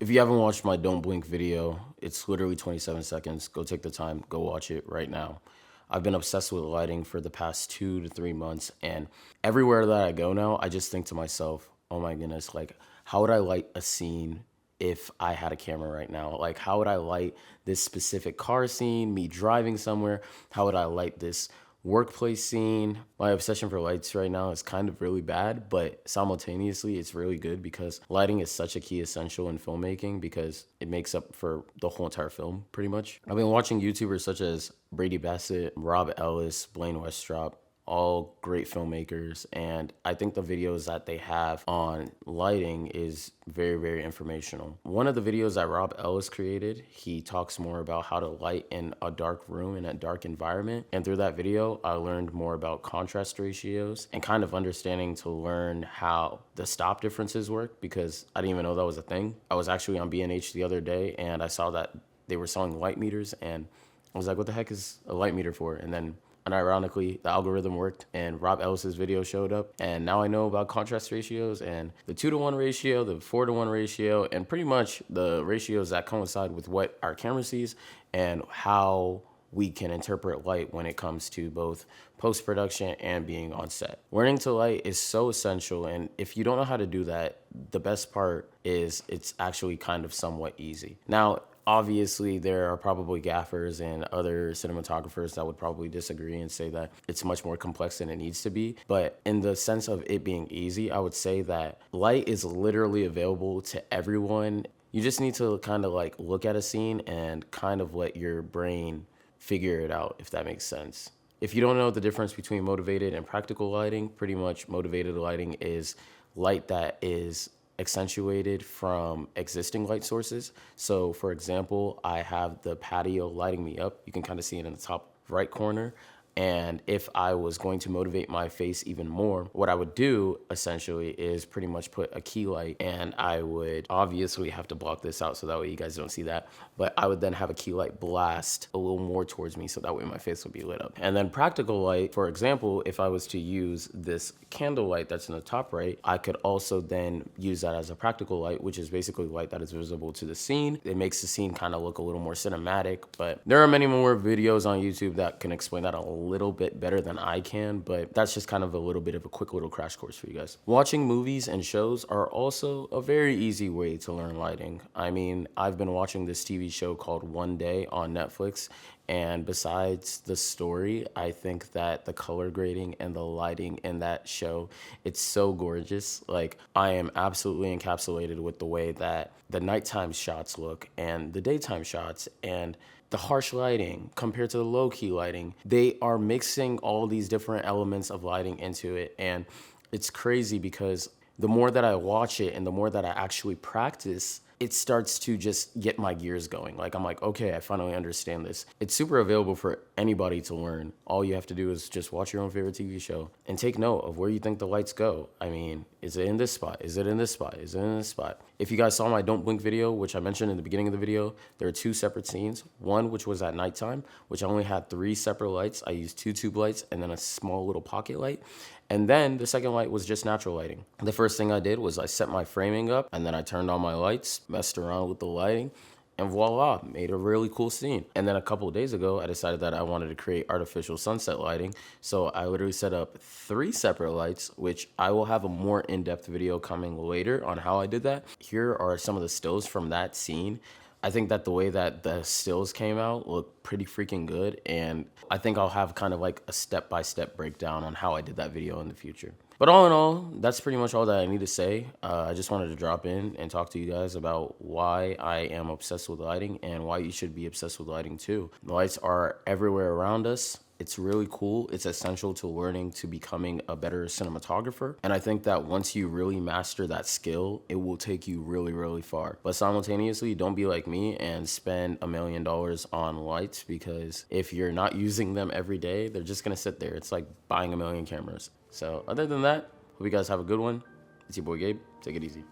If you haven't watched my Don't Blink video, it's literally 27 seconds. Go take the time, go watch it right now. I've been obsessed with lighting for the past 2 to 3 months, and everywhere that I go now, I just think to myself, oh my goodness, like, how would I light a scene if I had a camera right now? Like, how would I light this specific car scene, me driving somewhere? How would I light this workplace scene? My obsession for lights right now is kind of really bad, but simultaneously it's really good because lighting is such a key essential in filmmaking because it makes up for the whole entire film pretty much. I've been watching YouTubers such as Brady Bessette, Ellis, Blaine Westropp, all great filmmakers, and I think the videos that they have on lighting is very, very informational. One of the videos that Ellis created, he talks more about how to light in a dark room in a dark environment, and through that video I learned more about contrast ratios and kind of understanding to learn how the stop differences work, because I didn't even know that was a thing. I was actually on B&H the other day and I saw that they were selling light meters, and I was like, what the heck is a light meter for? And ironically, the algorithm worked and Rob Ellis's video showed up. And now I know about contrast ratios and the 2-to-1 ratio, the 4-to-1 ratio, and pretty much the ratios that coincide with what our camera sees and how we can interpret light when it comes to both post-production and being on set. Learning to light is so essential, and if you don't know how to do that, the best part is it's actually kind of somewhat easy. Now, obviously, there are probably gaffers and other cinematographers that would probably disagree and say that it's much more complex than it needs to be. But in the sense of it being easy, I would say that light is literally available to everyone. You just need to kind of like look at a scene and kind of let your brain figure it out, if that makes sense. If you don't know the difference between motivated and practical lighting, pretty much motivated lighting is light that is accentuated from existing light sources. So for example, I have the patio lighting me up. You can kind of see it in the top right corner. And if I was going to motivate my face even more, what I would do essentially is pretty much put a key light, and I would obviously have to block this out so that way you guys don't see that. But I would then have a key light blast a little more towards me so that way my face would be lit up. And then practical light, for example, if I was to use this candle light that's in the top right, I could also then use that as a practical light, which is basically light that is visible to the scene. It makes the scene kind of look a little more cinematic, but there are many more videos on YouTube that can explain that a little bit better than I can, but that's just kind of a little bit of a quick little crash course for you guys. Watching movies and shows are also a very easy way to learn lighting. I mean, I've been watching this TV show called One Day on Netflix, and besides the story, I think that the color grading and the lighting in that show, it's so gorgeous. Like, I am absolutely encapsulated with the way that the nighttime shots look and the daytime shots and the harsh lighting compared to the low-key lighting. They are mixing all these different elements of lighting into it, and it's crazy because the more that I watch it and the more that I actually practice, it starts to just get my gears going. Like, I'm like, okay, I finally understand this. It's super available for anybody to learn. All you have to do is just watch your own favorite TV show and take note of where you think the lights go. I mean, is it in this spot? Is it in this spot? Is it in this spot? If you guys saw my Don't Blink video, which I mentioned in the beginning of the video, there are 2 separate scenes. One, which was at nighttime, which I only had 3 separate lights. I used 2 tube lights and then a small little pocket light. And then the second light was just natural lighting. The first thing I did was I set my framing up, and then I turned on my lights, messed around with the lighting, and voila, made a really cool scene. And then a couple of days ago, I decided that I wanted to create artificial sunset lighting. So I literally set up 3 separate lights, which I will have a more in-depth video coming later on how I did that. Here are some of the stills from that scene. I think that the way that the stills came out looked pretty freaking good, and I think I'll have kind of like a step-by-step breakdown on how I did that video in the future. But all in all, that's pretty much all that I need to say. I just wanted to drop in and talk to you guys about why I am obsessed with lighting and why you should be obsessed with lighting too. The lights are everywhere around us. It's really cool. It's essential to learning to becoming a better cinematographer. And I think that once you really master that skill, it will take you really, really far. But simultaneously, don't be like me and spend $1 million on lights, because if you're not using them every day, they're just gonna sit there. It's like buying 1 million cameras. So other than that, hope you guys have a good one. It's your boy Gabe. Take it easy.